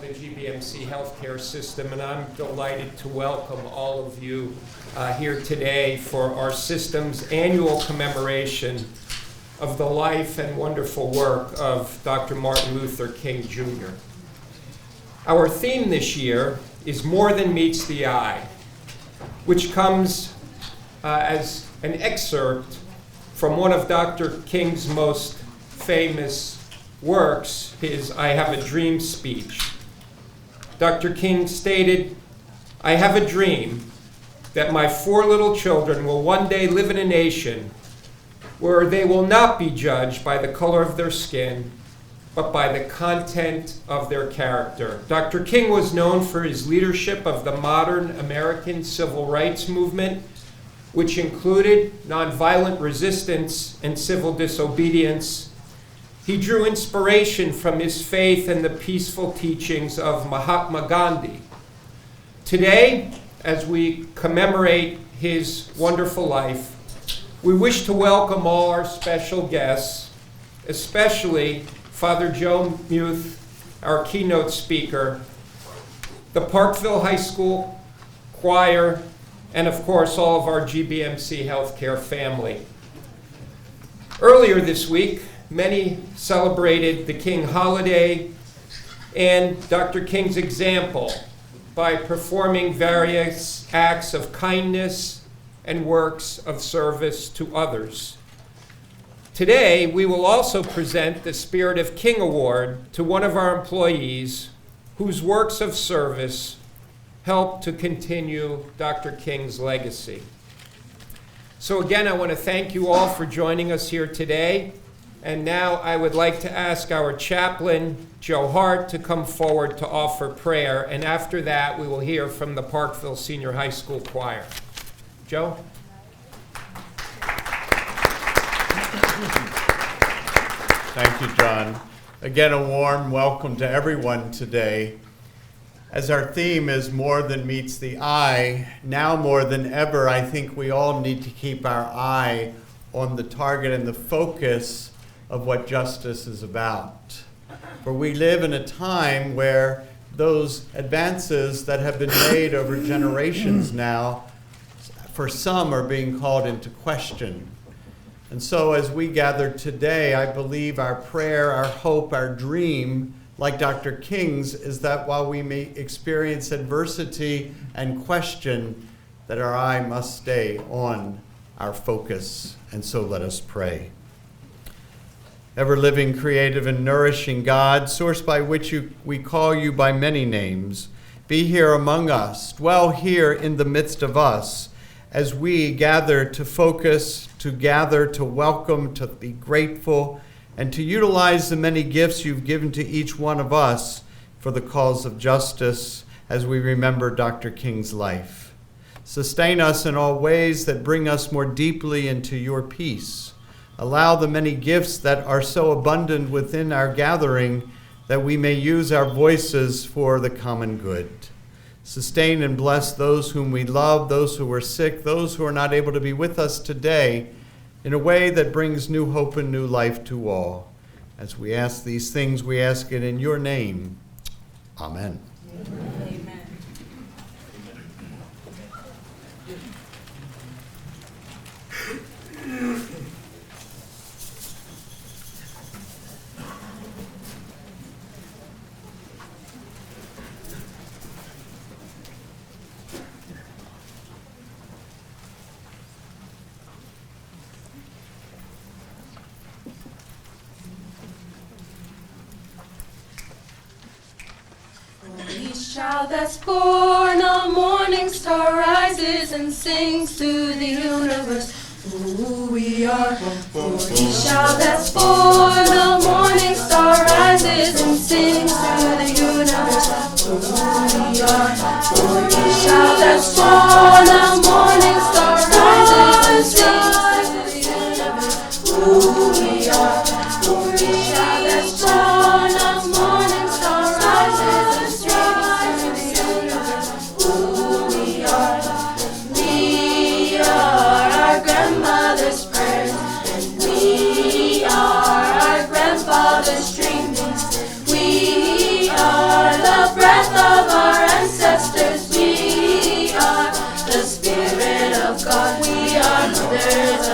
the GBMC HealthCare system, and I'm delighted to welcome all of you here today for our system's annual commemoration of the life and wonderful work of Dr. Martin Luther King Jr. Our theme this year is More Than Meets the Eye, which comes as an excerpt from one of Dr. King's most famous works, his I Have a Dream speech. Dr. King stated, "I have a dream that my 4 little children will one day live in a nation where they will not be judged by the color of their skin, but by the content of their character." Dr. King was known for his leadership of the modern American civil rights movement, which included nonviolent resistance and civil disobedience. He drew inspiration from his faith and the peaceful teachings of Mahatma Gandhi. Today, as we commemorate his wonderful life, we wish to welcome all our special guests, especially Father Joe Muth, our keynote speaker, the Parkville High School choir, and of course all of our GBMC healthcare family. Earlier this week, many celebrated the King holiday and Dr. King's example by performing various acts of kindness and works of service to others. Today, we will also present the Spirit of King Award to one of our employees whose works of service help to continue Dr. King's legacy. So again, I want to thank you all for joining us here today. And now I would like to ask our chaplain, Joe Hart, to come forward to offer prayer. And after that, we will hear from the Parkville Senior High School choir. Joe? Thank you, John. Again, a warm welcome to everyone today. As our theme is More Than Meets the Eye, now more than ever, I think we all need to keep our eye on the target and the focus of what justice is about. For we live in a time where those advances that have been made over generations now, for some, are being called into question. And so as we gather today, I believe our prayer, our hope, our dream, like Dr. King's, is that while we may experience adversity and question, that our eye must stay on our focus. And so let us pray. Ever-living, creative, and nourishing God, source by which we call you by many names, be here among us, dwell here in the midst of us, as we gather to focus, to gather, to welcome, to be grateful, and to utilize the many gifts you've given to each one of us for the cause of justice as we remember Dr. King's life. Sustain us in all ways that bring us more deeply into your peace. Allow the many gifts that are so abundant within our gathering that we may use our voices for the common good. Sustain and bless those whom we love, those who are sick, those who are not able to be with us today, in a way that brings new hope and new life to all. As we ask these things, we ask it in your name. Amen. Amen. Each child that's born, a morning star rises and sings to the universe who we are. For each child that's born, a morning star rises and sings to the universe who we are. For each child that's born, a morning star rises and sings to the universe who we are. For each child that's born, a morning star rises and sings to the universe who we are. We are our grandmother's prayers, and we are our grandfather's dreams. We are the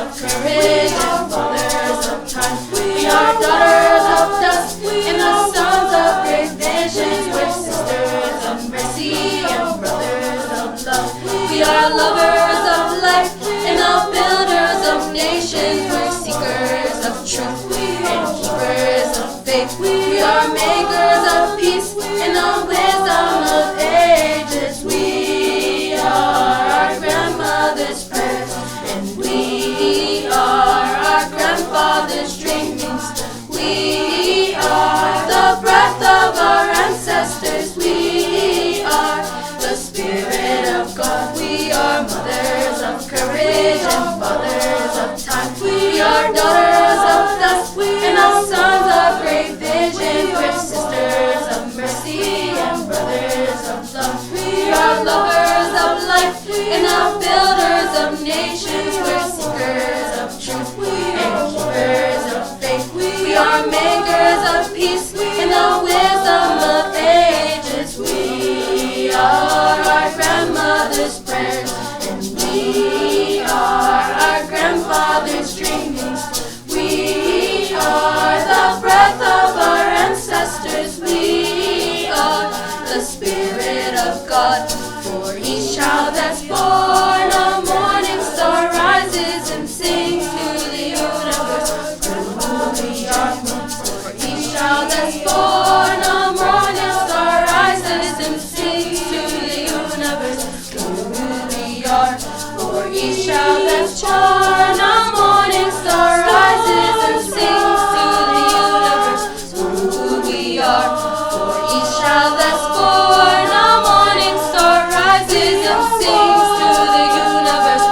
of courage and fathers of time. We are daughters of dust and the sons of great visions. We're sisters of mercy and brothers of love. We are lovers of life and the builders of nations. We're seekers of truth and keepers of faith. We are makers of peace and the wisdom of ages. We are our grandmother's prayers, and we are our grandfather's dreamings. We are the breath of our ancestors. We are the Spirit of God. We are mothers of courage and fathers of time. We are daughters of dust and the sons of great vision. We're sisters of mercy and brothers of love. We are lovers of life and the builders of nations. We're seekers of truth and keepers of faith. We are makers of peace and the wisdom of ages. We are our grandmother's prayers, and we are our grandfather's dreamings. We are the breath of our ancestors. We are the Spirit of God. For each child that's born, a morning star rises and sings to the universe who we are. For each child that's born, a morning star rises and sings to the universe who we are. For each child that's born, a morning star rises and sings to the universe who we are. For each child that's born, a morning star rises and sings to the universe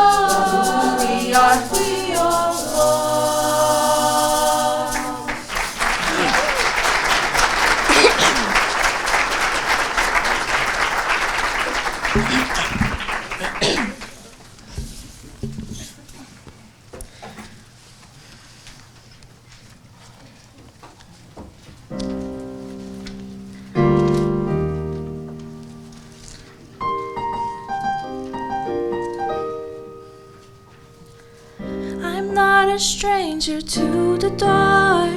who we are. We are. I'm not a stranger to the dark.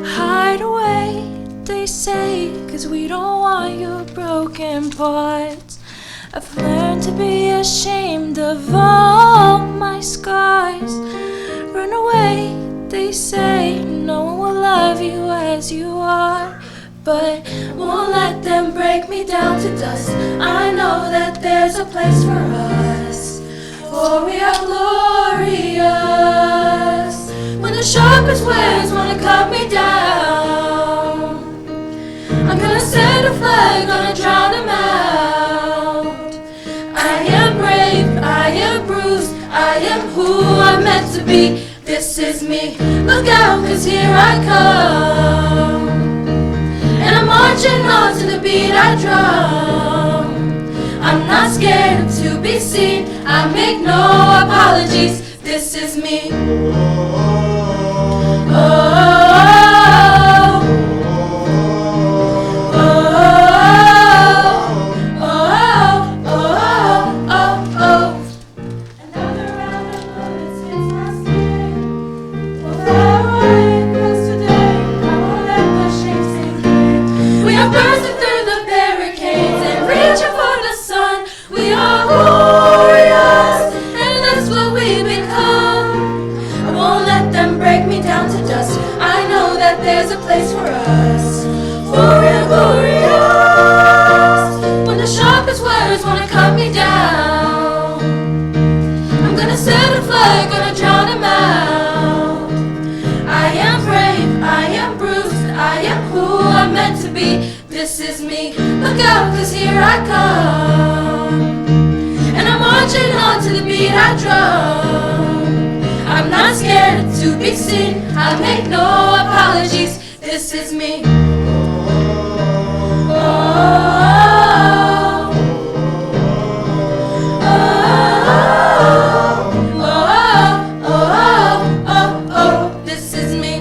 Hide away, they say, 'cause we don't want your broken parts. I've learned to be ashamed of all my scars. Run away, they say, no one will love you as you are. But won't let them break me down to dust. I know that there's a place for us, for we are glorious. When the sharpest words wanna cut me down, I'm gonna send a flag, gonna drown them out. I am brave, I am bruised, I am who I'm meant to be. This is me, look out, 'cause here I come. And I'm marching on to the beat I drum. I'm not scared to be seen, I make no apologies. This is me. There's a place for us, for we're glorious. When the sharpest words wanna cut me down, I'm gonna set a flag, gonna drown them out. I am brave, I am bruised, I am who I'm meant to be. This is me, look out, 'cause here I come. And I'm marching on to the beat I drum. I'm not scared to be seen, I make no apologies. This is me. This is me.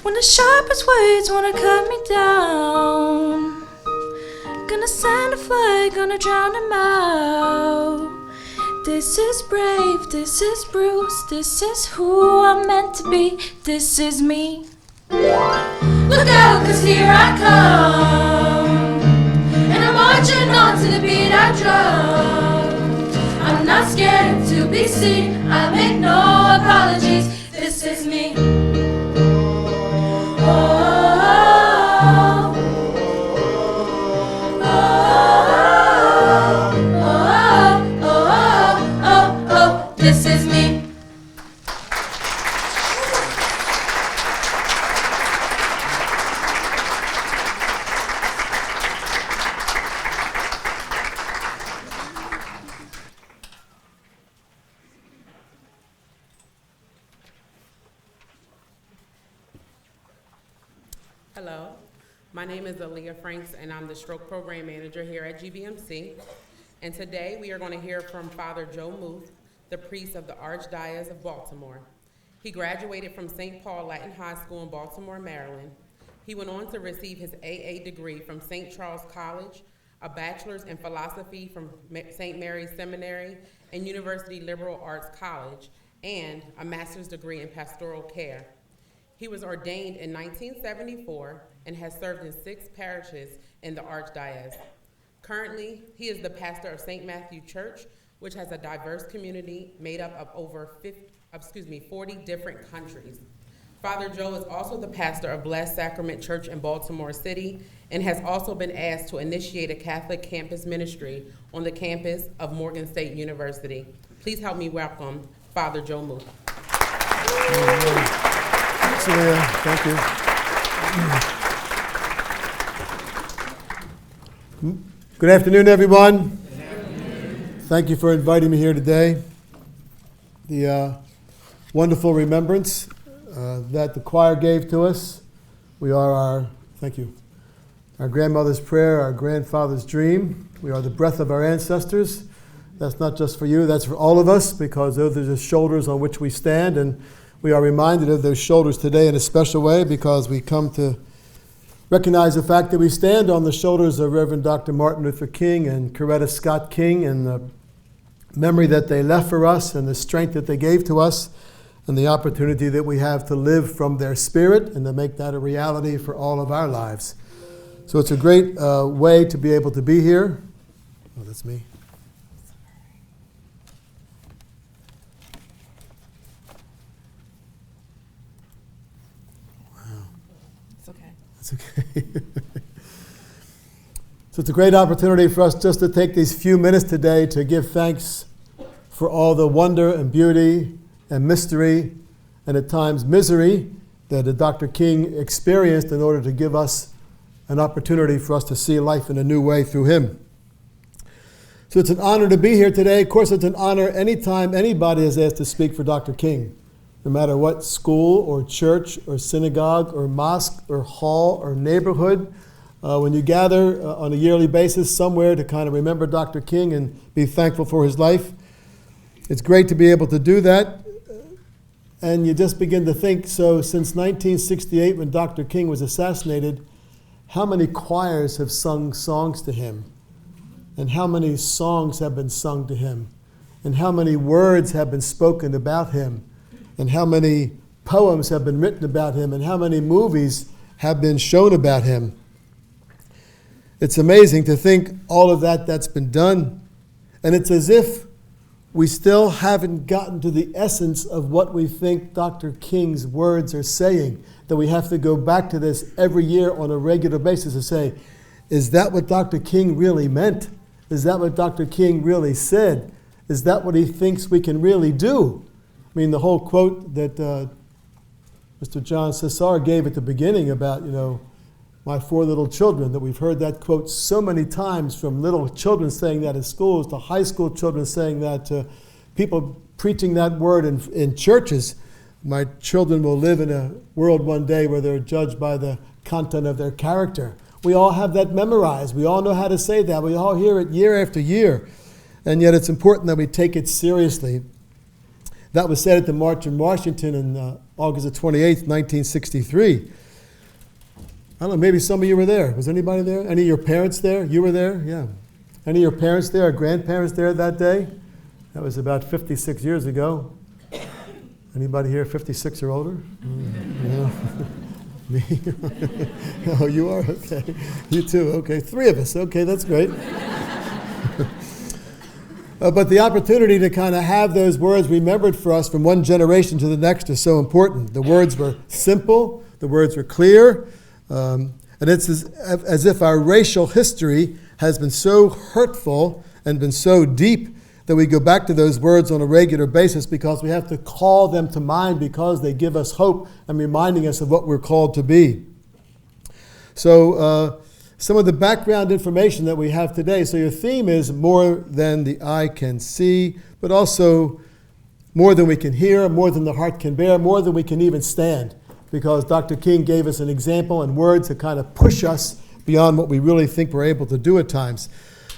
When the sharpest words wanna cut me down. Gonna send a flood, gonna drown him out. This is brave, this is Bruce, this is who I'm meant to be, this is me. Look out, 'cause here I come, and I'm marching on to the beat I drum. I'm not scared to be seen, I make no apologies, this is me. This is me. Hello, my name is Aaliyah Franks, and I'm the Stroke Program Manager here at GBMC. And today we are going to hear from Father Joe Muth, the priest of the Archdiocese of Baltimore. He graduated from St. Paul Latin High School in Baltimore, Maryland. He went on to receive his AA degree from St. Charles College, a bachelor's in philosophy from St. Mary's Seminary and University Liberal Arts College, and a master's degree in pastoral care. He was ordained in 1974 and has served in 6 parishes in the Archdiocese. Currently, he is the pastor of St. Matthew Church, which has a diverse community made up of over 40 different countries. Father Joe is also the pastor of Blessed Sacrament Church in Baltimore City and has also been asked to initiate a Catholic campus ministry on the campus of Morgan State University. Please help me welcome Father Joe Muth. Thanks, Leah. Thank you. Good afternoon, everyone. Thank you for inviting me here today. The wonderful remembrance that the choir gave to us. We are our grandmother's prayer, our grandfather's dream. We are the breath of our ancestors. That's not just for you, that's for all of us, because those are the shoulders on which we stand, and we are reminded of those shoulders today in a special way because we come to recognize the fact that we stand on the shoulders of Reverend Dr. Martin Luther King and Coretta Scott King, and the memory that they left for us and the strength that they gave to us and the opportunity that we have to live from their spirit and to make that a reality for all of our lives. So it's a great way to be able to be here. Oh, that's me. It's okay. So it's a great opportunity for us just to take these few minutes today to give thanks for all the wonder and beauty and mystery and at times misery that Dr. King experienced in order to give us an opportunity for us to see life in a new way through him. So it's an honor to be here today. Of course, it's an honor anytime anybody is asked to speak for Dr. King. No matter what school or church or synagogue or mosque or hall or neighborhood, when you gather on a yearly basis somewhere to kind of remember Dr. King and be thankful for his life, it's great to be able to do that. And you just begin to think, so since 1968 when Dr. King was assassinated, how many choirs have sung songs to him? And how many songs have been sung to him? And how many words have been spoken about him? And how many poems have been written about him, and how many movies have been shown about him. It's amazing to think all of that's been done, and it's as if we still haven't gotten to the essence of what we think Dr. King's words are saying, that we have to go back to this every year on a regular basis to say, is that what Dr. King really meant? Is that what Dr. King really said? Is that what he thinks we can really do? I mean, the whole quote that Mr. John Cesar gave at the beginning about, my 4 little children, that we've heard that quote so many times, from little children saying that in schools to high school children saying that to people preaching that word in churches. My children will live in a world one day where they're judged by the content of their character. We all have that memorized. We all know how to say that. We all hear it year after year. And yet it's important that we take it seriously. That was said at the March in Washington on August the 28th, 1963. don't know, maybe some of you were there. Was anybody there? Any of your parents there? You were there? Yeah. Any of your parents there or grandparents there that day? That was about 56 years ago. Anybody here 56 or older? Yeah. Me? Oh, you are? Okay. You too? Okay. 3 of us. Okay, that's great. But the opportunity to kind of have those words remembered for us from one generation to the next is so important. The words were simple. The words were clear. And it's as if our racial history has been so hurtful and been so deep that we go back to those words on a regular basis because we have to call them to mind because they give us hope and reminding us of what we're called to be. So some of the background information that we have today. So your theme is more than the eye can see, but also more than we can hear, more than the heart can bear, more than we can even stand. Because Dr. King gave us an example and words to kind of push us beyond what we really think we're able to do at times.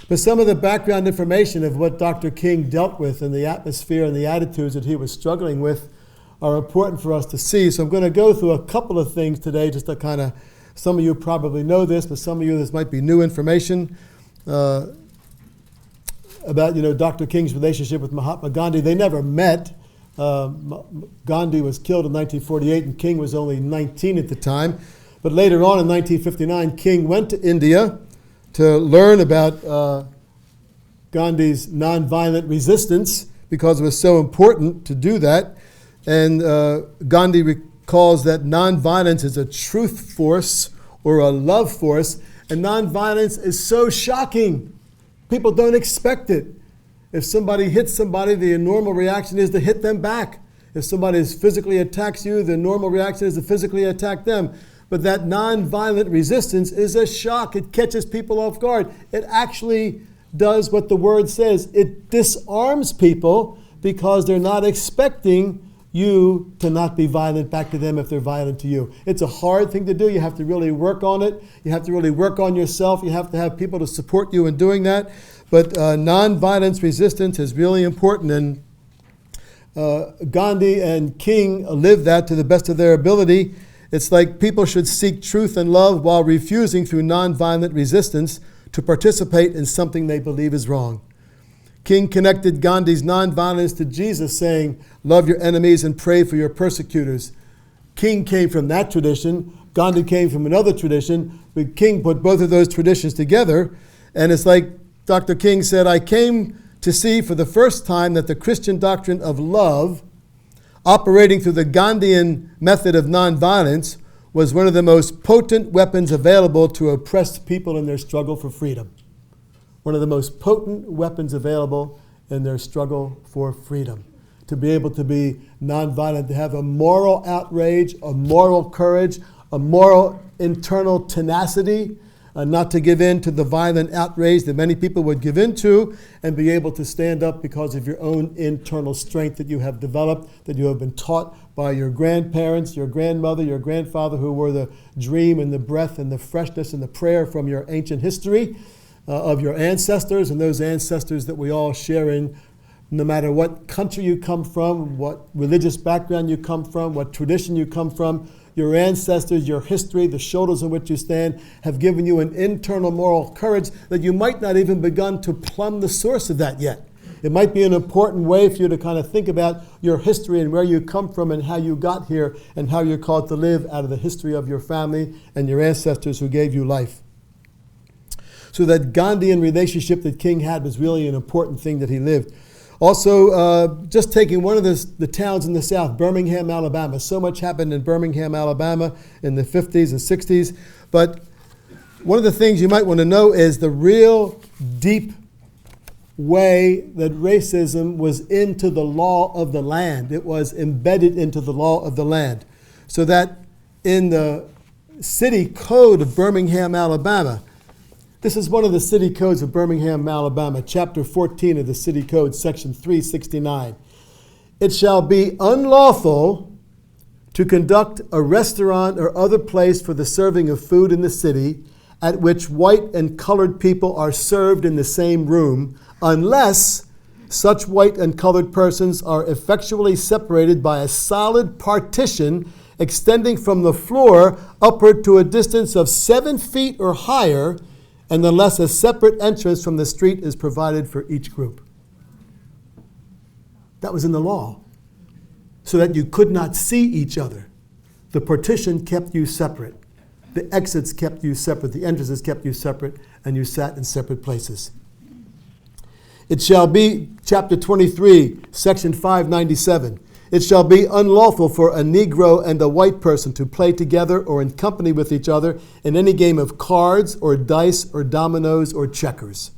But some of the background information of what Dr. King dealt with and the atmosphere and the attitudes that he was struggling with are important for us to see. So I'm going to go through a couple of things today just to kind of, some of you probably know this, but some of you this might be new information about, Dr. King's relationship with Mahatma Gandhi. They never met. Gandhi was killed in 1948 and King was only 19 at the time. But later on in 1959, King went to India to learn about Gandhi's nonviolent resistance because it was so important to do that. And Gandhi recalls that nonviolence is a truth force or a love force, and nonviolence is so shocking. People don't expect it. If somebody hits somebody, the normal reaction is to hit them back. If somebody physically attacks you, the normal reaction is to physically attack them. But that nonviolent resistance is a shock. It catches people off guard. It actually does what the word says. It disarms people because they're not expecting you to not be violent back to them if they're violent to you. It's a hard thing to do. You have to really work on it. You have to really work on yourself. You have to have people to support you in doing that. But nonviolence resistance is really important. And Gandhi and King lived that to the best of their ability. It's like people should seek truth and love while refusing through nonviolent resistance to participate in something they believe is wrong. King connected Gandhi's nonviolence to Jesus, saying, "Love your enemies and pray for your persecutors." King came from that tradition. Gandhi came from another tradition. But King put both of those traditions together. And it's like Dr. King said, "I came to see for the first time that the Christian doctrine of love, operating through the Gandhian method of nonviolence, was one of the most potent weapons available to oppressed people in their struggle for freedom." One of the most potent weapons available in their struggle for freedom. To be able to be nonviolent, to have a moral outrage, a moral courage, a moral internal tenacity, not to give in to the violent outrage that many people would give in to, and be able to stand up because of your own internal strength that you have developed, that you have been taught by your grandparents, your grandmother, your grandfather, who were the dream and the breath and the freshness and the prayer from your ancient history of your ancestors, and those ancestors that we all share in, no matter what country you come from, what religious background you come from, what tradition you come from. Your ancestors, your history, the shoulders on which you stand have given you an internal moral courage that you might not even begun to plumb the source of that yet. It might be an important way for you to kind of think about your history and where you come from and how you got here and how you're called to live out of the history of your family and your ancestors who gave you life. So that Gandhian relationship that King had was really an important thing that he lived. Also, just taking one of the towns in the South, Birmingham, Alabama. So much happened in Birmingham, Alabama in the 50s and 60s. But one of the things you might want to know is the real deep way that racism was into the law of the land. It was embedded into the law of the land. So that in the city code of Birmingham, Alabama, this is one of the city codes of Birmingham, Alabama, chapter 14 of the city code, section 369. It shall be unlawful to conduct a restaurant or other place for the serving of food in the city at which white and colored people are served in the same room, unless such white and colored persons are effectually separated by a solid partition extending from the floor upward to a distance of 7 feet or higher, and unless a separate entrance from the street is provided for each group. That was in the law, so that you could not see each other. The partition kept you separate. The exits kept you separate. The entrances kept you separate, and you sat in separate places. It shall be, chapter 23, section 597. It shall be unlawful for a Negro and a white person to play together or in company with each other in any game of cards or dice or dominoes or checkers.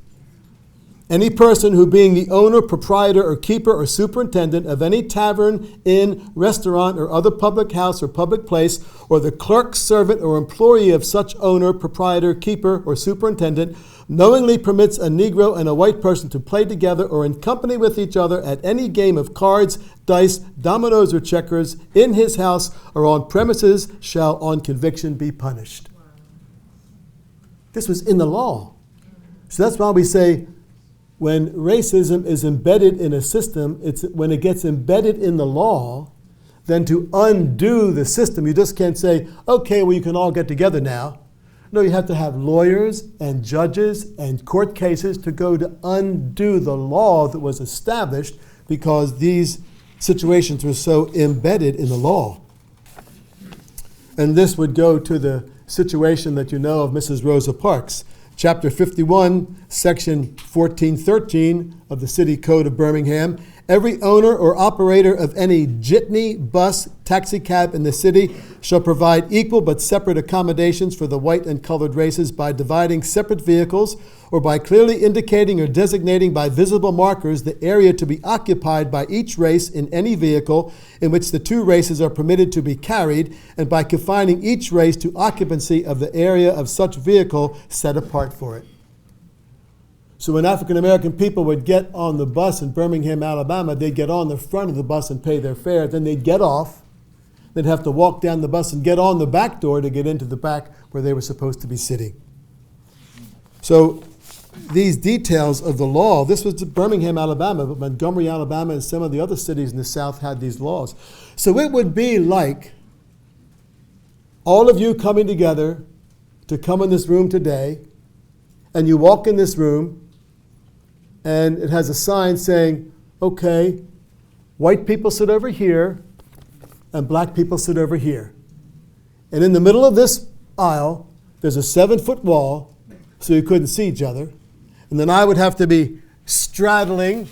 Any person who, being the owner, proprietor, or keeper or superintendent of any tavern, inn, restaurant, or other public house or public place, or the clerk, servant, or employee of such owner, proprietor, keeper, or superintendent, knowingly permits a Negro and a white person to play together or in company with each other at any game of cards, dice, dominoes, or checkers in his house or on premises shall on conviction be punished. This was in the law. So that's why we say, when racism is embedded in a system, it's when it gets embedded in the law, then to undo the system, you just can't say, okay, well, you can all get together now. No, you have to have lawyers and judges and court cases to go to undo the law that was established because these situations were so embedded in the law. And this would go to the situation that you know of Mrs. Rosa Parks. Chapter 51, section 1413 of the City Code of Birmingham. Every owner or operator of any jitney, bus, taxicab in the city shall provide equal but separate accommodations for the white and colored races by dividing separate vehicles or by clearly indicating or designating by visible markers the area to be occupied by each race in any vehicle in which the two races are permitted to be carried, and by confining each race to occupancy of the area of such vehicle set apart for it. So when African American people would get on the bus in Birmingham, Alabama, they'd get on the front of the bus and pay their fare. Then they'd get off. They'd have to walk down the bus and get on the back door to get into the back where they were supposed to be sitting. So these details of the law, this was Birmingham, Alabama, but Montgomery, Alabama, and some of the other cities in the South had these laws. So it would be like all of you coming together to come in this room today, and you walk in this room, and it has a sign saying, okay, white people sit over here, and black people sit over here. And in the middle of this aisle, there's a 7-foot wall, so you couldn't see each other. And then I would have to be straddling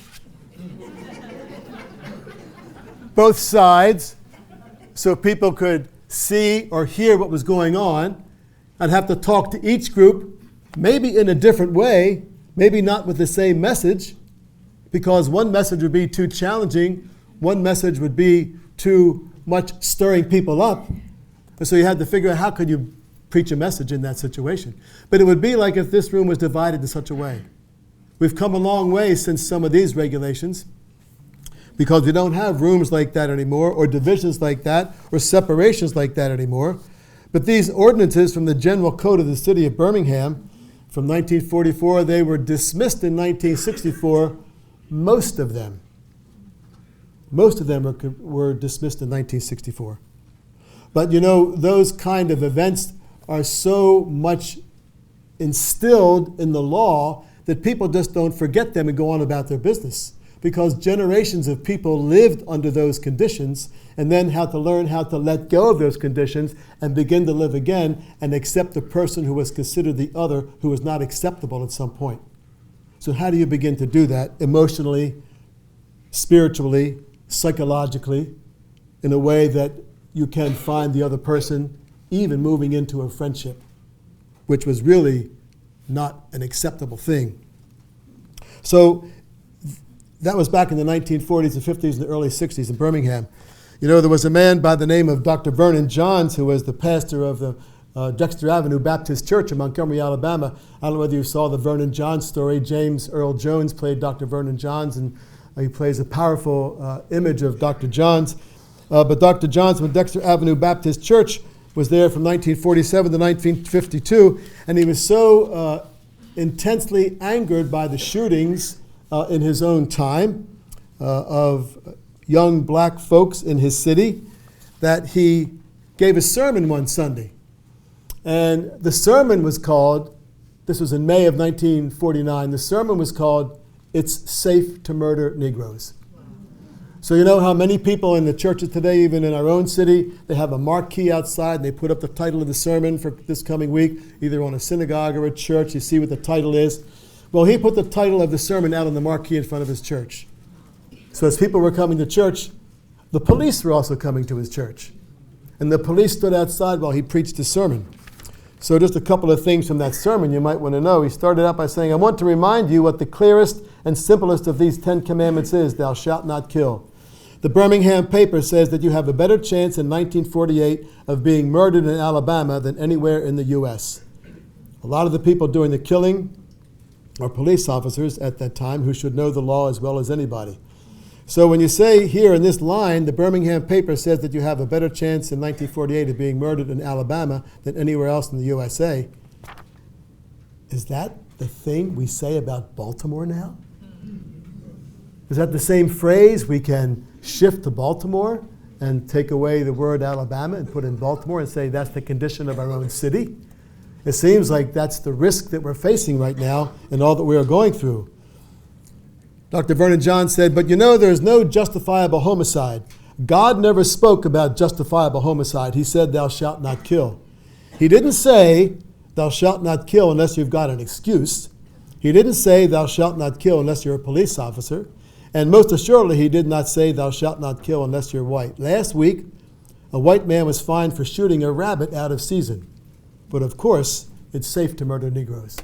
both sides so people could see or hear what was going on. I'd have to talk to each group, maybe in a different way, maybe not with the same message, because one message would be too challenging, one message would be too much stirring people up. And so you had to figure out how could you preach a message in that situation. But it would be like if this room was divided in such a way. We've come a long way since some of these regulations, because we don't have rooms like that anymore, or divisions like that, or separations like that anymore. But these ordinances from the General Code of the City of Birmingham from 1944, they were dismissed in 1964, most of them. Most of them were dismissed in 1964. But you know, those kind of events are so much instilled in the law that people just don't forget them and go on about their business, because generations of people lived under those conditions and then had to learn how to let go of those conditions and begin to live again and accept the person who was considered the other, who was not acceptable at some point. So how do you begin to do that emotionally, spiritually, psychologically, in a way that you can find the other person even moving into a friendship, which was really not an acceptable thing. So that was back in the 1940s and 50s and the early 60s in Birmingham. You know, there was a man by the name of Dr. Vernon Johns, who was the pastor of the Dexter Avenue Baptist Church in Montgomery, Alabama. I don't know whether you saw the Vernon Johns story. James Earl Jones played Dr. Vernon Johns, and he plays a powerful image of Dr. Johns. But Dr. Johns from Dexter Avenue Baptist Church was there from 1947 to 1952, and he was so intensely angered by the shootings in his own time of young black folks in his city that he gave a sermon one Sunday. And the sermon was called, this was in May of 1949, the sermon was called, "It's Safe to Murder Negroes." So you know how many people in the churches today, even in our own city, they have a marquee outside and they put up the title of the sermon for this coming week, either on a synagogue or a church. You see what the title is. Well, he put the title of the sermon out on the marquee in front of his church. So as people were coming to church, the police were also coming to his church. And the police stood outside while he preached his sermon. So just a couple of things from that sermon you might want to know. He started out by saying, "I want to remind you what the clearest and simplest of these 10 commandments is, thou shalt not kill. The Birmingham paper says that you have a better chance in 1948 of being murdered in Alabama than anywhere in the U.S. A lot of the people doing the killing are police officers at that time who should know the law as well as anybody. So when you say here in this line, the Birmingham paper says that you have a better chance in 1948 of being murdered in Alabama than anywhere else in the USA, is that the thing we say about Baltimore now? Is that the same phrase we can shift to Baltimore and take away the word Alabama and put in Baltimore and say that's the condition of our own city? It seems like that's the risk that we're facing right now and all that we are going through. Dr. Vernon John said, "But you know there is no justifiable homicide. God never spoke about justifiable homicide. He said, 'Thou shalt not kill.' He didn't say, 'Thou shalt not kill' unless you've got an excuse. He didn't say, 'Thou shalt not kill' unless you're a police officer. And most assuredly, he did not say, 'Thou shalt not kill' unless you're white. Last week, a white man was fined for shooting a rabbit out of season. But of course, it's safe to murder Negroes."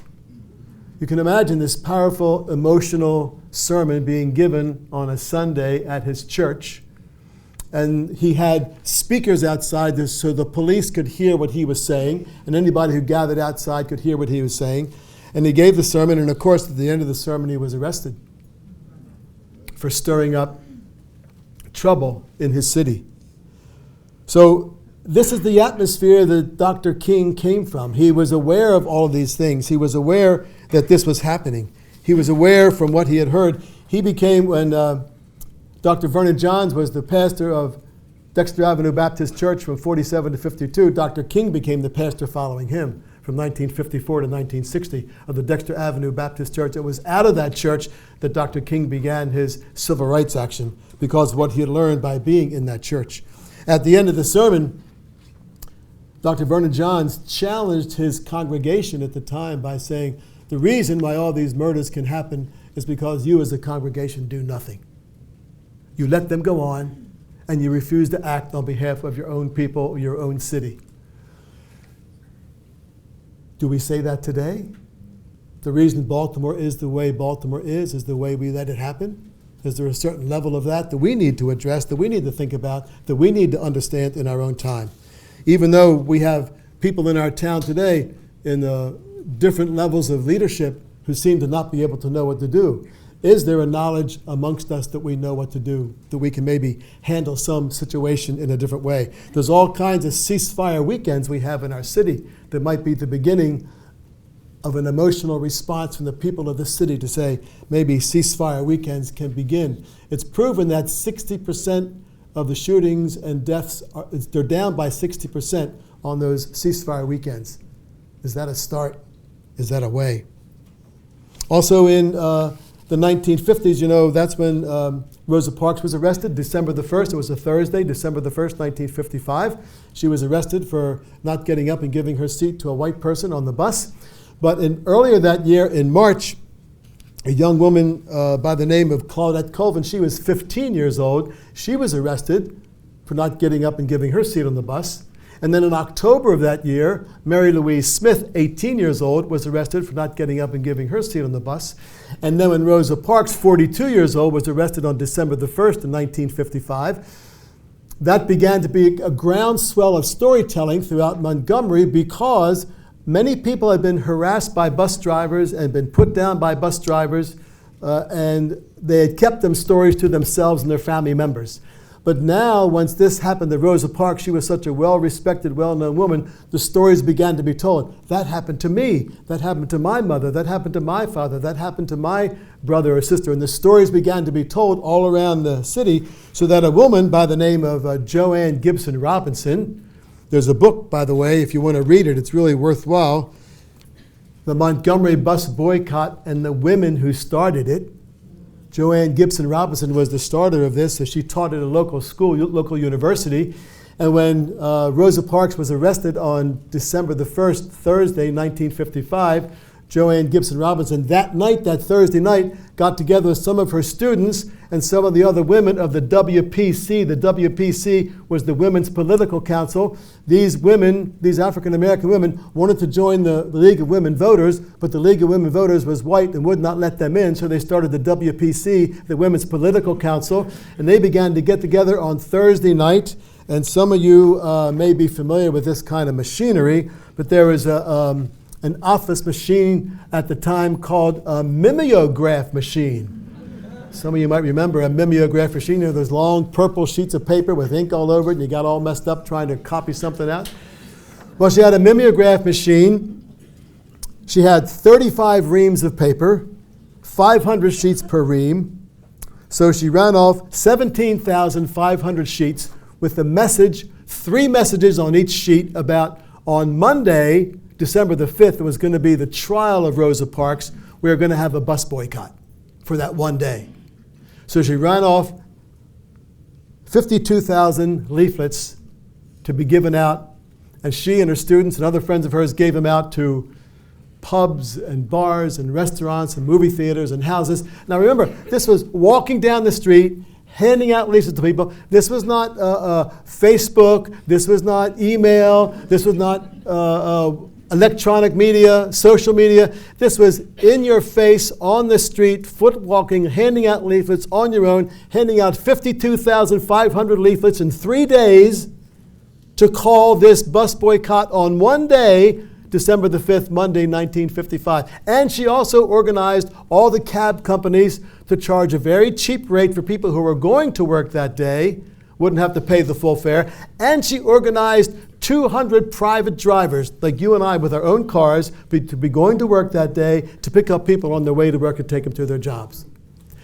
You can imagine this powerful, emotional sermon being given on a Sunday at his church. And he had speakers outside this so the police could hear what he was saying, and anybody who gathered outside could hear what he was saying. And he gave the sermon, and of course, at the end of the sermon, he was arrested for stirring up trouble in his city. So this is the atmosphere that Dr. King came from. He was aware of all of these things. He was aware that this was happening. He was aware from what he had heard. He became, when Dr. Vernon Johns was the pastor of Dexter Avenue Baptist Church from 47 to 52, Dr. King became the pastor following him from 1954 to 1960 of the Dexter Avenue Baptist Church. It was out of that church that Dr. King began his civil rights action because of what he had learned by being in that church. At the end of the sermon, Dr. Vernon Johns challenged his congregation at the time by saying, the reason why all these murders can happen is because you as a congregation do nothing. You let them go on, and you refuse to act on behalf of your own people or your own city. Do we say that today? The reason Baltimore is the way Baltimore is the way we let it happen? Is there a certain level of that we need to address, that we need to think about, that we need to understand in our own time? Even though we have people in our town today in different levels of leadership who seem to not be able to know what to do, is there a knowledge amongst us that we know what to do, that we can maybe handle some situation in a different way? There's all kinds of ceasefire weekends we have in our city that might be the beginning of an emotional response from the people of the city to say maybe ceasefire weekends can begin. It's proven that 60% of the shootings and deaths, they're down by 60% on those ceasefire weekends. Is that a start? Is that a way? Also in the 1950s, you know, that's when Rosa Parks was arrested, December the 1st. It was a Thursday, December the 1st, 1955. She was arrested for not getting up and giving her seat to a white person on the bus. But earlier that year, in March, a young woman by the name of Claudette Colvin, she was 15 years old. She was arrested for not getting up and giving her seat on the bus. And then in October of that year, Mary Louise Smith, 18 years old, was arrested for not getting up and giving her seat on the bus. And then when Rosa Parks, 42 years old, was arrested on December the 1st in 1955, that began to be a groundswell of storytelling throughout Montgomery because many people had been harassed by bus drivers and been put down by bus drivers, and they had kept them stories to themselves and their family members. But now, once this happened to Rosa Parks, she was such a well-respected, well-known woman, the stories began to be told. That happened to me. That happened to my mother. That happened to my father. That happened to my brother or sister. And the stories began to be told all around the city so that a woman by the name of Joanne Gibson Robinson, There's a book, by the way, if you want to read it, it's really worthwhile. The Montgomery Bus Boycott and the Women Who Started It. Joanne Gibson Robinson was the starter of this, so she taught at a local school, local university. And when Rosa Parks was arrested on December the 1st, Thursday, 1955, Joanne Gibson Robinson, that night, that Thursday night, got together with some of her students and some of the other women of the WPC. The WPC was the Women's Political Council. These women, these African-American women, wanted to join the League of Women Voters, but the League of Women Voters was white and would not let them in, so they started the WPC, the Women's Political Council, and they began to get together on Thursday night. And some of you may be familiar with this kind of machinery, but there was an office machine at the time called a mimeograph machine. Some of you might remember a mimeograph machine. You know, those long purple sheets of paper with ink all over it, and you got all messed up trying to copy something out. Well, she had a mimeograph machine. She had 35 reams of paper, 500 sheets per ream. So she ran off 17,500 sheets with a message, 3 messages on each sheet about on Monday, December the 5th, was going to be the trial of Rosa Parks. We were going to have a bus boycott for that one day. So she ran off 52,000 leaflets to be given out, and she and her students and other friends of hers gave them out to pubs and bars and restaurants and movie theaters and houses. Now remember, this was walking down the street, handing out leaflets to people. This was not Facebook. This was not email. This was not electronic media, social media. This was in your face, on the street, foot walking, handing out leaflets on your own, handing out 52,500 leaflets in 3 days to call this bus boycott on one day, December the 5th, Monday, 1955. And she also organized all the cab companies to charge a very cheap rate for people who were going to work that day, wouldn't have to pay the full fare. And she organized 200 private drivers, like you and I, with our own cars, to be going to work that day to pick up people on their way to work and take them to their jobs.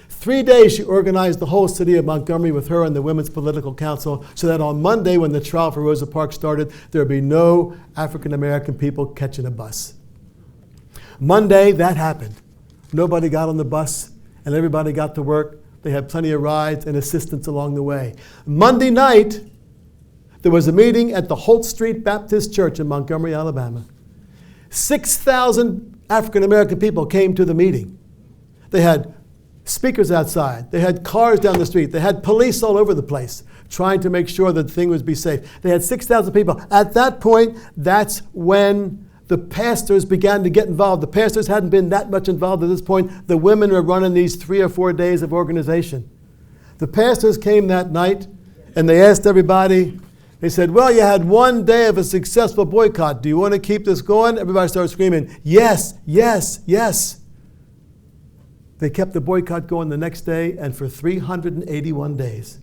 3 days she organized the whole city of Montgomery with her and the Women's Political Council so that on Monday, when the trial for Rosa Parks started, there would be no African-American people catching a bus. Monday, that happened. Nobody got on the bus and everybody got to work. They had plenty of rides and assistance along the way. Monday night, there was a meeting at the Holt Street Baptist Church in Montgomery, Alabama. 6,000 African-American people came to the meeting. They had speakers outside. They had cars down the street. They had police all over the place trying to make sure that the thing would be safe. They had 6,000 people. At that point, that's when the pastors began to get involved. The pastors hadn't been that much involved at this point. The women were running these 3 or 4 days of organization. The pastors came that night and they asked everybody, they said, well, you had 1 day of a successful boycott. Do you want to keep this going? Everybody started screaming, yes, yes, yes. They kept the boycott going the next day and for 381 days.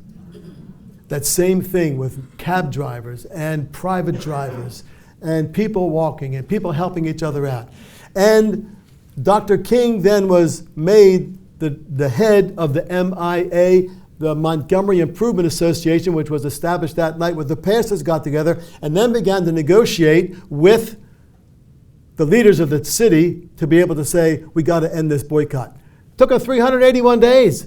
That same thing with cab drivers and private drivers and people walking and people helping each other out. And Dr. King then was made the head of the MIA, the Montgomery Improvement Association, which was established that night, where the pastors got together and then began to negotiate with the leaders of the city to be able to say, we got to end this boycott. Took them 381 days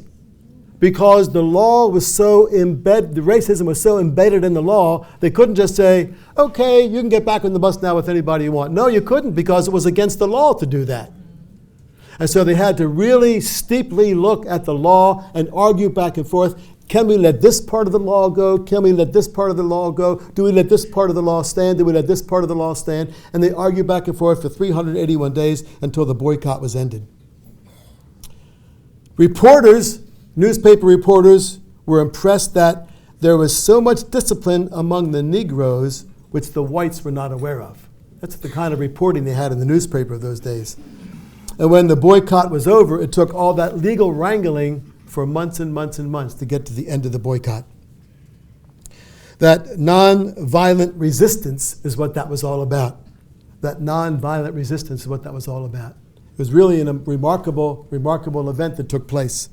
because the law was so embedded, the racism was so embedded in the law, they couldn't just say, okay, you can get back on the bus now with anybody you want. No, you couldn't, because it was against the law to do that. And so they had to really steeply look at the law and argue back and forth. Can we let this part of the law go? Can we let this part of the law go? Do we let this part of the law stand? Do we let this part of the law stand? And they argued back and forth for 381 days until the boycott was ended. Reporters, newspaper reporters, were impressed that there was so much discipline among the Negroes which the whites were not aware of. That's the kind of reporting they had in the newspaper of those days. And when the boycott was over, it took all that legal wrangling for months and months and months to get to the end of the boycott. That nonviolent resistance is what that was all about. That nonviolent resistance is what that was all about. It was really a remarkable, remarkable event that took place.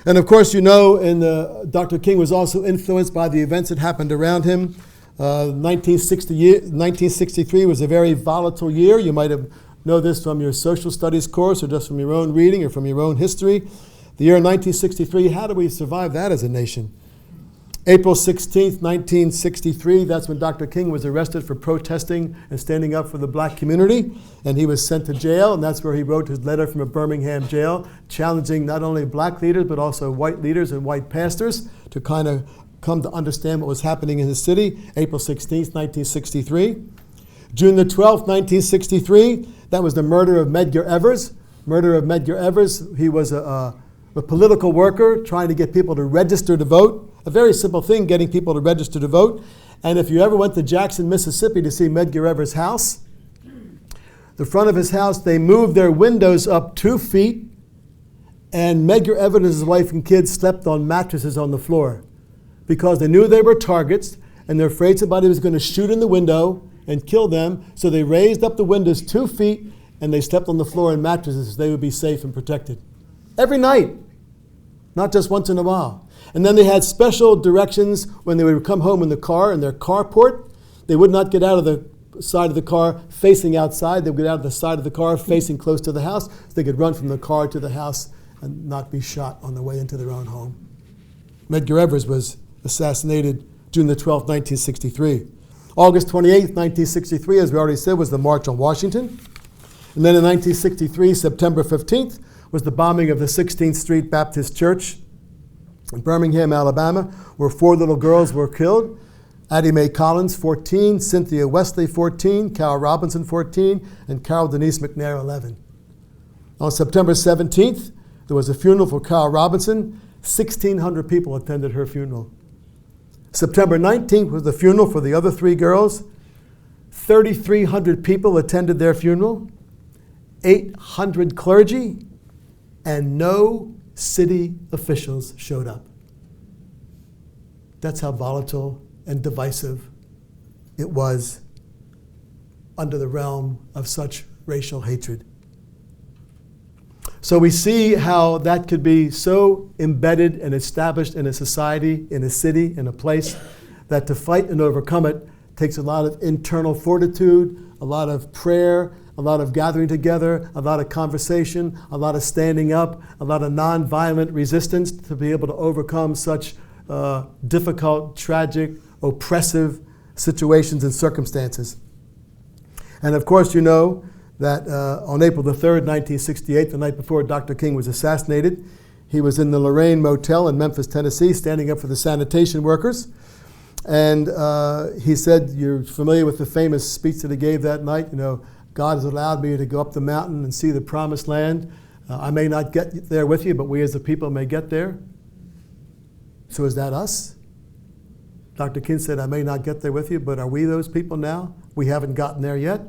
And of course, you know, Dr. King was also influenced by the events that happened around him. 1963 was a very volatile year. You might have know this from your social studies course or just from your own reading or from your own history. The year 1963, how do we survive that as a nation? April 16th, 1963, that's when Dr. King was arrested for protesting and standing up for the black community, and he was sent to jail, and that's where he wrote his letter from a Birmingham jail, challenging not only black leaders, but also white leaders and white pastors to kind of come to understand what was happening in his city, April 16th, 1963. June the 12th, 1963, that was the murder of Medgar Evers. Murder of Medgar Evers, he was a political worker trying to get people to register to vote. A very simple thing, getting people to register to vote. And if you ever went to Jackson, Mississippi to see Medgar Evers' house, the front of his house, they moved their windows up 2 feet, and Medgar Evers and his wife and kids slept on mattresses on the floor because they knew they were targets and they're afraid somebody was going to shoot in the window and kill them. So they raised up the windows 2 feet and they slept on the floor in mattresses so they would be safe and protected. Every night, not just once in a while. And then they had special directions when they would come home in the car, in their carport. They would not get out of the side of the car facing outside. They would get out of the side of the car facing close to the house so they could run from the car to the house and not be shot on the way into their own home. Medgar Evers was assassinated June the 12th, 1963. August 28th, 1963, as we already said, was the March on Washington. And then in 1963, September 15th, was the bombing of the 16th Street Baptist Church in Birmingham, Alabama, where 4 little girls were killed. Addie Mae Collins, 14, Cynthia Wesley, 14, Carol Robinson, 14, and Carol Denise McNair, 11. On September 17th, there was a funeral for Carol Robinson. 1,600 people attended her funeral. September 19th was the funeral for the other 3 girls. 3,300 people attended their funeral, 800 clergy, and no city officials showed up. That's how volatile and divisive it was under the realm of such racial hatred. So we see how that could be so embedded and established in a society, in a city, in a place, that to fight and overcome it takes a lot of internal fortitude, a lot of prayer, a lot of gathering together, a lot of conversation, a lot of standing up, a lot of nonviolent resistance to be able to overcome such difficult, tragic, oppressive situations and circumstances. And of course, you know that on April the 3rd, 1968, the night before Dr. King was assassinated, he was in the Lorraine Motel in Memphis, Tennessee, standing up for the sanitation workers. And he said, you're familiar with the famous speech that he gave that night, you know, God has allowed me to go up the mountain and see the promised land. I may not get there with you, but we as a people may get there. So is that us? Dr. King said, I may not get there with you, but are we those people now? We haven't gotten there yet.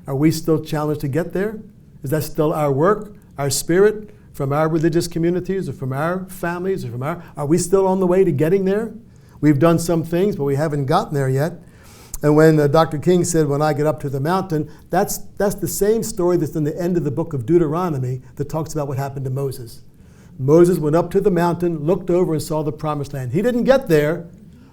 Are we still challenged to get there? Is that still our work, our spirit, from our religious communities or from our families or are we still on the way to getting there? We've done some things, but we haven't gotten there yet. And when Dr. King said, when I get up to the mountain, that's the same story that's in the end of the book of Deuteronomy that talks about what happened to Moses. Moses went up to the mountain, looked over and saw the promised land. He didn't get there,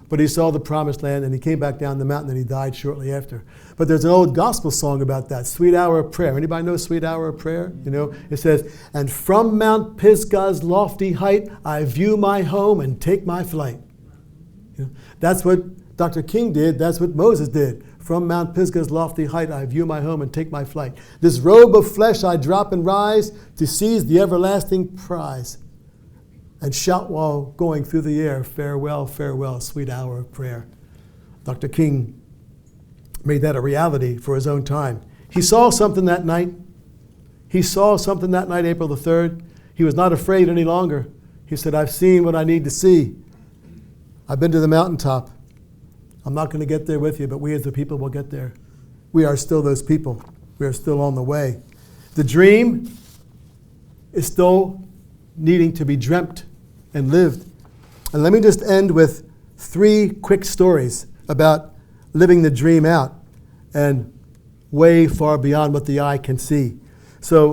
but he saw the promised land and he came back down the mountain and he died shortly after. But there's an old gospel song about that, Sweet Hour of Prayer. Anybody know Sweet Hour of Prayer? You know, it says, and from Mount Pisgah's lofty height, I view my home and take my flight. You know, that's what Dr. King did, that's what Moses did. From Mount Pisgah's lofty height, I view my home and take my flight. This robe of flesh I drop and rise to seize the everlasting prize. And shout while going through the air, farewell, farewell, sweet hour of prayer. Dr. King made that a reality for his own time. He saw something that night. He saw something that night, April the 3rd. He was not afraid any longer. He said, I've seen what I need to see. I've been to the mountaintop. I'm not going to get there with you, but we as the people will get there. We are still those people. We are still on the way. The dream is still needing to be dreamt and lived. And let me just end with 3 quick stories about living the dream out and way far beyond what the eye can see. So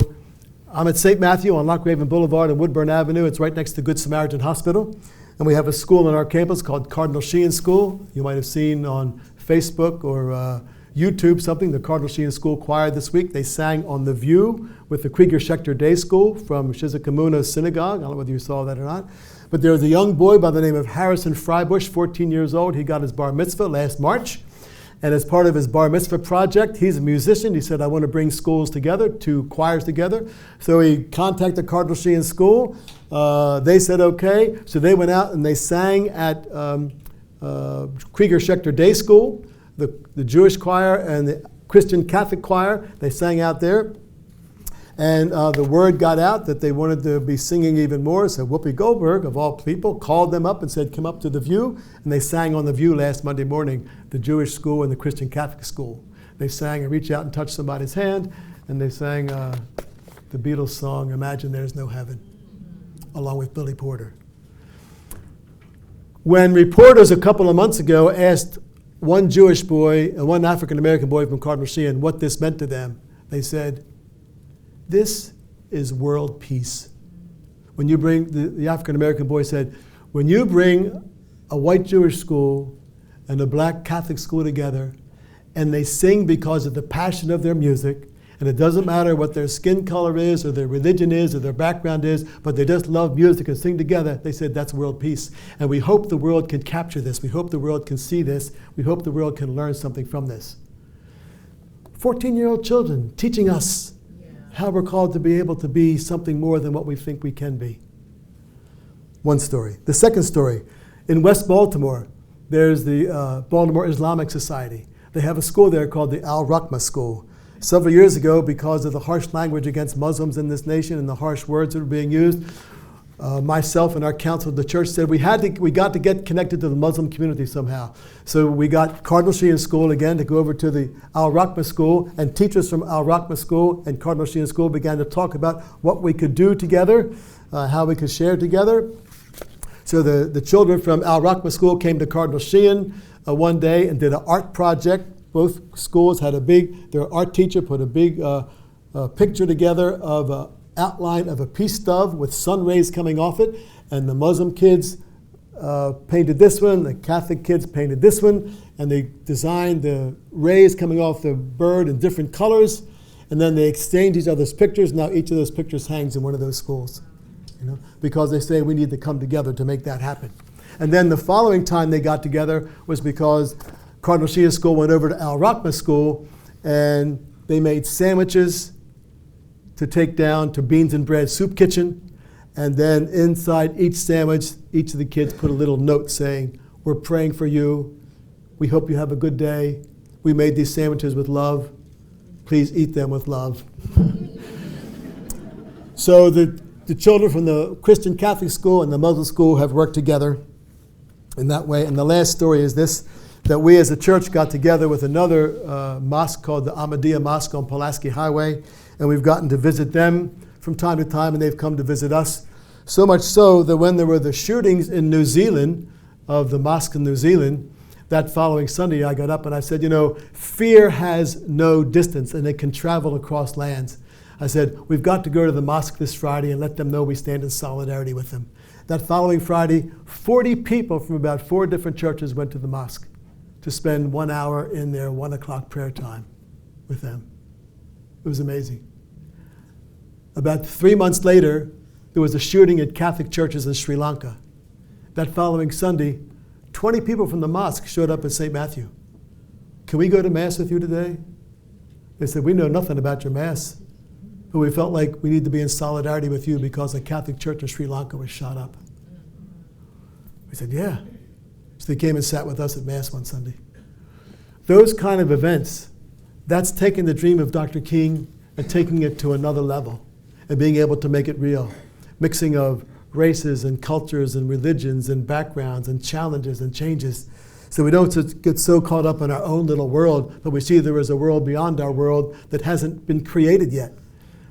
I'm at St. Matthew on Lochraven Boulevard and Woodburn Avenue. It's right next to Good Samaritan Hospital. And we have a school on our campus called Cardinal Sheehan School. You might have seen on Facebook or YouTube something, the Cardinal Sheehan School Choir this week, they sang on The View with the Krieger Schechter Day School from Shizukamuna Synagogue. I don't know whether you saw that or not. But there was a young boy by the name of Harrison Freibush, 14 years old. He got his bar mitzvah last March. And as part of his bar mitzvah project, he's a musician. He said, I want to bring schools together, 2 choirs together. So he contacted Cardinal Sheehan School. They said, okay. So they went out and they sang at Krieger Schechter Day School, the Jewish choir and the Christian Catholic choir. They sang out there. And the word got out that they wanted to be singing even more. So Whoopi Goldberg, of all people, called them up and said, come up to The View. And they sang on The View last Monday morning, the Jewish school and the Christian Catholic school. They sang and reached out and touched somebody's hand. And they sang the Beatles song, Imagine There's No Heaven, along with Billy Porter. When reporters a couple of months ago asked one Jewish boy and one African-American boy from Cardinal Sheehan what this meant to them, they said, this is world peace. When you bring, the African-American boy said, when you bring a white Jewish school and a black Catholic school together and they sing because of the passion of their music, and it doesn't matter what their skin color is or their religion is or their background is, but they just love music and sing together, they said that's world peace. And we hope the world can capture this. We hope the world can see this. We hope the world can learn something from this. 14-year-old children teaching us how we're called to be able to be something more than what we think we can be. One story. The second story, in West Baltimore, there's the Baltimore Islamic Society. They have a school there called the Al-Raqma School. Several years ago, because of the harsh language against Muslims in this nation and the harsh words that were being used, myself and our council of the church said we got to get connected to the Muslim community somehow. So we got Cardinal Sheehan School again to go over to the Al-Raqma School, and teachers from Al-Raqma School and Cardinal Sheehan School began to talk about what we could do together, how we could share together. So the children from Al-Raqma School came to Cardinal Sheehan one day and did an art project. Both schools had their art teacher put a big picture together of an outline of a peace dove with sun rays coming off it, and the Muslim kids painted this one, the Catholic kids painted this one, and they designed the rays coming off the bird in different colors, and then they exchanged each other's pictures. Now each of those pictures hangs in one of those schools, because they say we need to come together to make that happen. And then the following time they got together was because Cardinal Sheehan School went over to Al-Raqma School, and they made sandwiches to take down to Beans and Bread Soup Kitchen. And then inside each sandwich, each of the kids put a little note saying, we're praying for you. We hope you have a good day. We made these sandwiches with love. Please eat them with love. So the children from the Christian Catholic school and the Muslim school have worked together in that way. And the last story is this, that we as a church got together with another mosque called the Ahmadiyya Mosque on Pulaski Highway, and we've gotten to visit them from time to time, and they've come to visit us. So much so that when there were the shootings in New Zealand, of the mosque in New Zealand, that following Sunday I got up and I said, fear has no distance and it can travel across lands. I said, we've got to go to the mosque this Friday and let them know we stand in solidarity with them. That following Friday, 40 people from about 4 different churches went to the mosque to spend 1 hour in their 1 o'clock prayer time with them. It was amazing. About 3 months later, there was a shooting at Catholic churches in Sri Lanka. That following Sunday, 20 people from the mosque showed up at St. Matthew. Can we go to Mass with you today? They said, we know nothing about your Mass, but we felt like we need to be in solidarity with you because a Catholic church in Sri Lanka was shot up. We said, yeah. So they came and sat with us at Mass one Sunday. Those kind of events, that's taking the dream of Dr. King and taking it to another level and being able to make it real. Mixing of races and cultures and religions and backgrounds and challenges and changes. So we don't get so caught up in our own little world, but we see there is a world beyond our world that hasn't been created yet.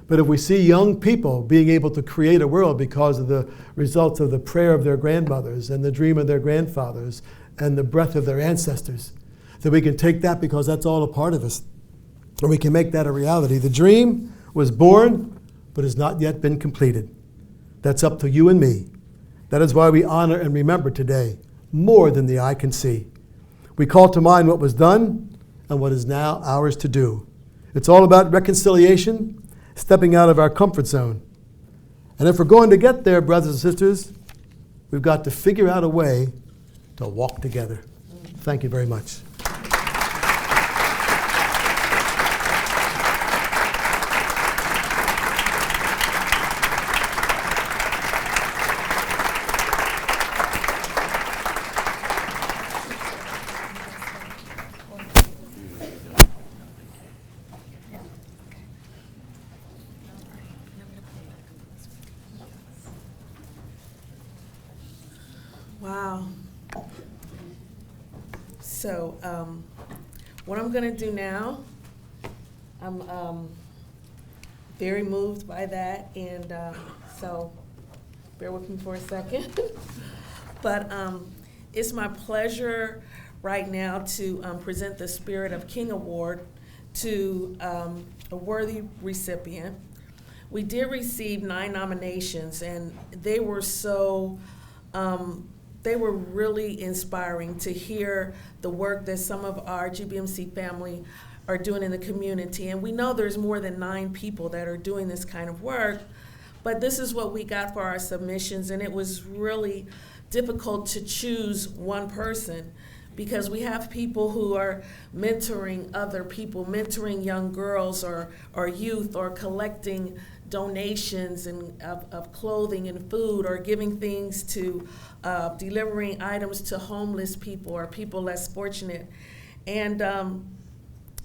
But if we see young people being able to create a world because of the results of the prayer of their grandmothers and the dream of their grandfathers and the breath of their ancestors, then we can take that because that's all a part of us. And we can make that a reality. The dream was born, but has not yet been completed. That's up to you and me. That is why we honor and remember today more than the eye can see. We call to mind what was done and what is now ours to do. It's all about reconciliation, stepping out of our comfort zone. And if we're going to get there, brothers and sisters, we've got to figure out a way to walk together. Thank you very much. Wow. So, what I'm going to do now, I'm very moved by that, and so bear with me for a second. But it's my pleasure right now to present the Spirit of King Award to a worthy recipient. We did receive 9 nominations, and they were so they were really inspiring to hear the work that some of our GBMC family are doing in the community. And we know there's more than 9 people that are doing this kind of work, but this is what we got for our submissions, and it was really difficult to choose one person because we have people who are mentoring other people, mentoring young girls or youth, or collecting donations of clothing and food, or giving things to delivering items to homeless people or people less fortunate. And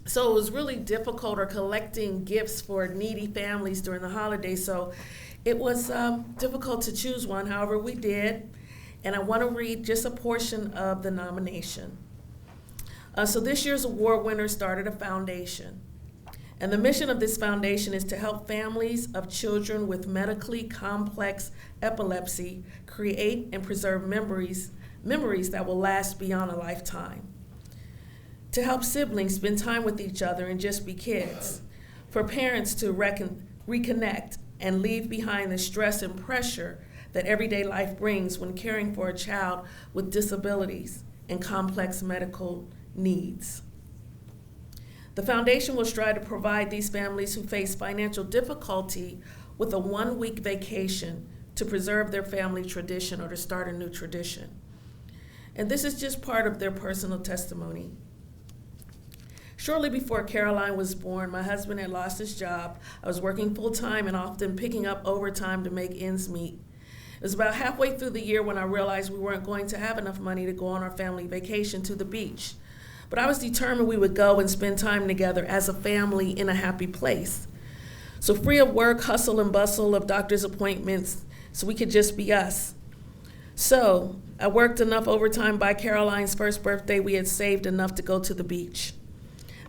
so it was really difficult, or collecting gifts for needy families during the holidays. So it was difficult to choose one. However, we did. And I want to read just a portion of the nomination. So this year's award winner started a foundation. And the mission of this foundation is to help families of children with medically complex epilepsy create and preserve memories that will last beyond a lifetime. To help siblings spend time with each other and just be kids. For parents to reconnect and leave behind the stress and pressure that everyday life brings when caring for a child with disabilities and complex medical needs. The foundation will strive to provide these families who face financial difficulty with a 1-week vacation to preserve their family tradition or to start a new tradition. And this is just part of their personal testimony. Shortly before Caroline was born, my husband had lost his job. I was working full-time and often picking up overtime to make ends meet. It was about halfway through the year when I realized we weren't going to have enough money to go on our family vacation to the beach. But I was determined we would go and spend time together as a family in a happy place. So free of work, hustle and bustle of doctor's appointments, so we could just be us. So I worked enough overtime by Caroline's first birthday, we had saved enough to go to the beach.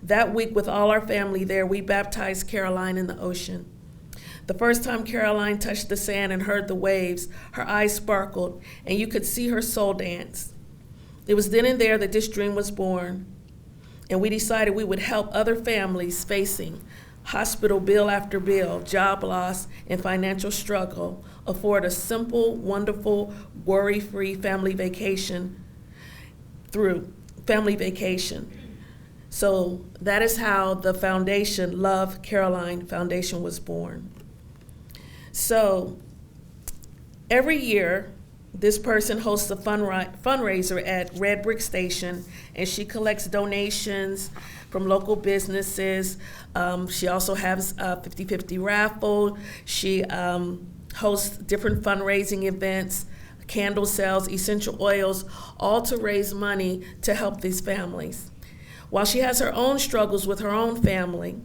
That week, with all our family there, we baptized Caroline in the ocean. The first time Caroline touched the sand and heard the waves, her eyes sparkled, and you could see her soul dance. It was then and there that this dream was born, and we decided we would help other families facing hospital bill after bill, job loss, and financial struggle afford a simple, wonderful, worry-free family vacation through Family Vacation. So that is how the foundation, Love Caroline Foundation, was born. So every year, this person hosts a fundraiser at Red Brick Station, and she collects donations from local businesses. She also has a 50-50 raffle. She hosts different fundraising events, candle sales, essential oils, all to raise money to help these families. While she has her own struggles with her own family,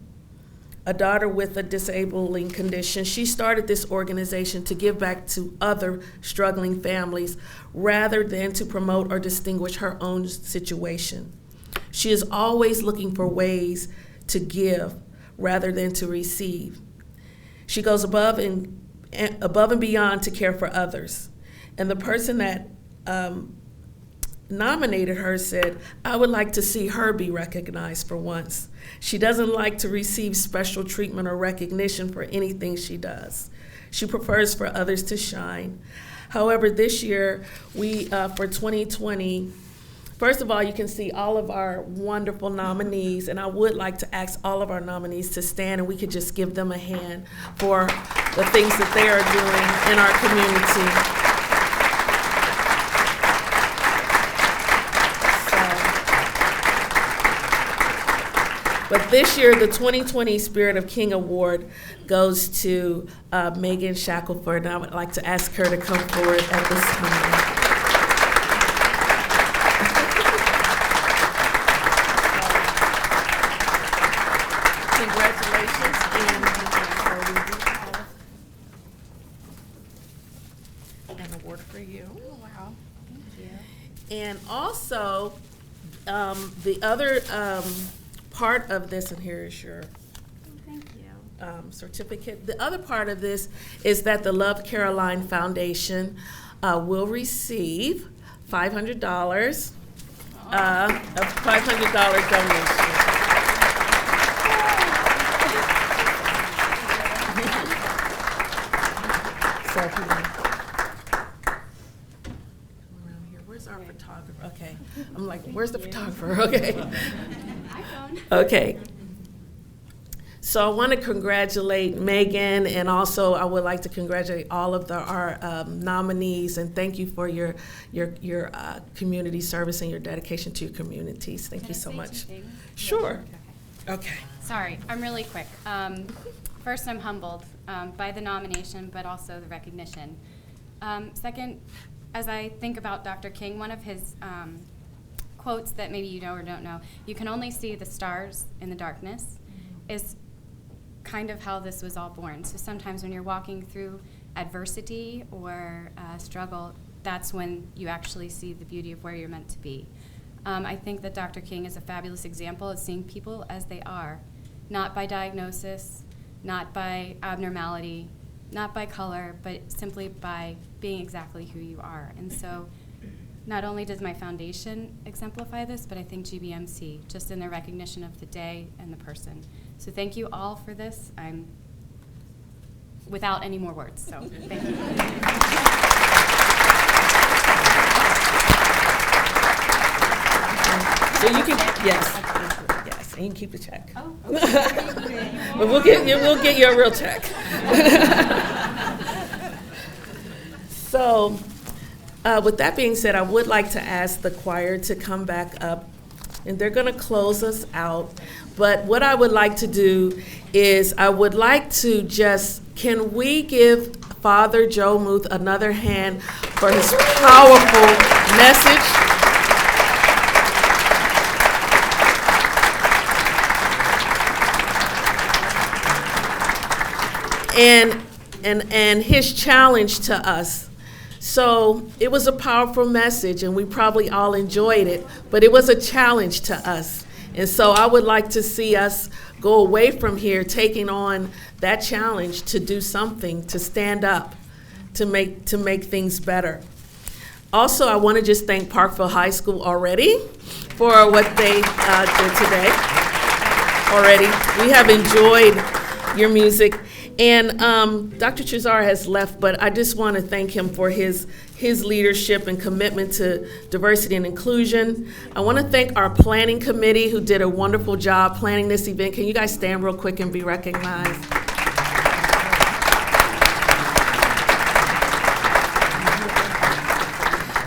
a daughter with a disabling condition, she started this organization to give back to other struggling families rather than to promote or distinguish her own situation. She is always looking for ways to give rather than to receive. She goes above and beyond to care for others. And the person that nominated her said, I would like to see her be recognized for once. She doesn't like to receive special treatment or recognition for anything she does. She prefers for others to shine. However, this year, we, for 2020, First of all, you can see all of our wonderful nominees, and I would like to ask all of our nominees to stand, and we could just give them a hand for the things that they are doing in our community. But this year, the 2020 Spirit of King Award goes to Megan Shackelford, and I would like to ask her to come forward at this time. Congratulations, and an award for you. Oh, wow. Thank you. And also, the other part of this, and here is your Thank you. certificate. The other part of this is that the Love Caroline Foundation will receive $500, a $500 donation. So if you want to come around here, where's our photographer? Okay, I'm like, where's the photographer? Okay. iPhone. Okay. So I want to congratulate Megan, and also I would like to congratulate all of our nominees, and thank you for your community service and your dedication to your communities. Thank you so much. Sure. Okay. Sorry, I'm really quick. First, I'm humbled by the nomination, but also the recognition. Second, as I think about Dr. King, one of his quotes that maybe you know or don't know, "You can only see the stars in the darkness," is kind of how this was all born. So sometimes when you're walking through adversity or struggle, that's when you actually see the beauty of where you're meant to be. I think that Dr. King is a fabulous example of seeing people as they are, not by diagnosis, not by abnormality, not by color, but simply by being exactly who you are. And so not only does my foundation exemplify this, but I think GBMC, just in the recognition of the day and the person. So thank you all for this. I'm without any more words, so thank you. So you can, yes, and you can keep the check. Oh, okay. But we'll get you a real check. So, with that being said, I would like to ask the choir to come back up, and they're going to close us out. But what I would like to do is I would like to can we give Father Joe Muth another hand for his powerful message? And his challenge to us. So it was a powerful message, and we probably all enjoyed it, but it was a challenge to us. And so I would like to see us go away from here taking on that challenge to do something, to stand up, to make things better. Also, I want to just thank Parkville High School already for what they did today. Already, we have enjoyed your music. And Dr. Chazar has left, but I just want to thank him for his leadership and commitment to diversity and inclusion. I want to thank our planning committee who did a wonderful job planning this event. Can you guys stand real quick and be recognized?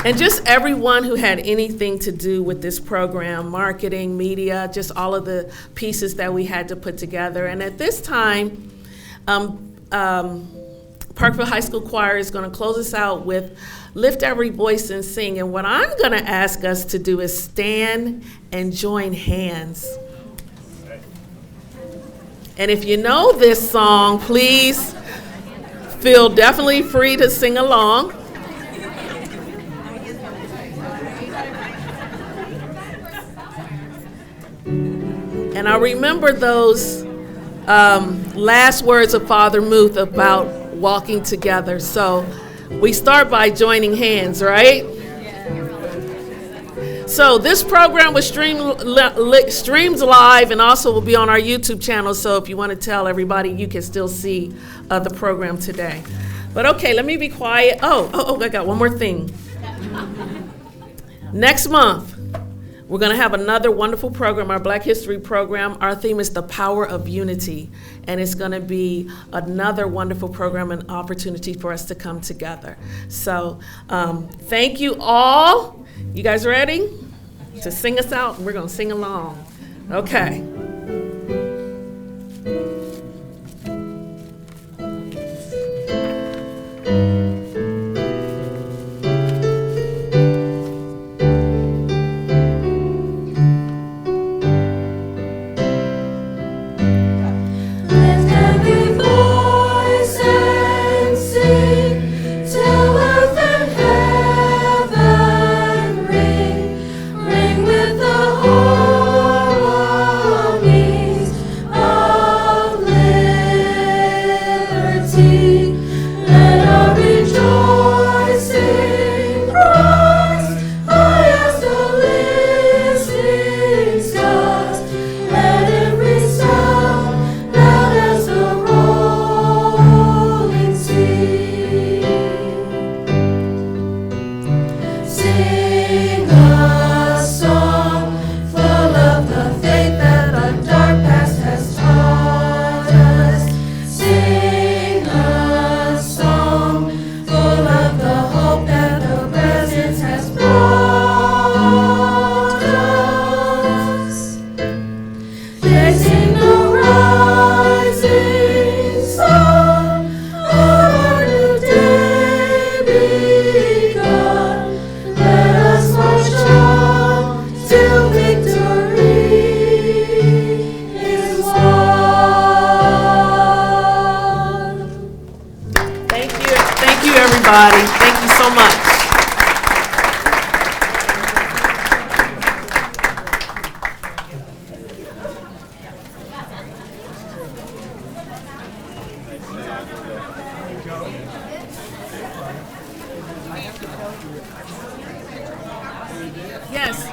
And just everyone who had anything to do with this program, marketing, media, just all of the pieces that we had to put together. And at this time, Parkville High School Choir is going to close us out with Lift Every Voice and Sing. And what I'm going to ask us to do is stand and join hands. And if you know this song, please feel definitely free to sing along. And I remember those last words of Father Muth about walking together. So we start by joining hands, right? So this program was streamed live and also will be on our YouTube channel. So if you want to tell everybody, you can still see the program today. But okay, let me be quiet. Oh, I got one more thing. Next month, We're going to have another wonderful program, our Black History program. Our theme is the power of unity, and it's going to be another wonderful program and opportunity for us to come together. So thank you all. You guys ready to sing us out? We're going to sing along. Okay. Everybody. Thank you so much. Yes.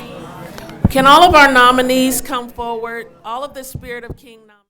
Can all of our nominees come forward? All of the Spirit of King nominees.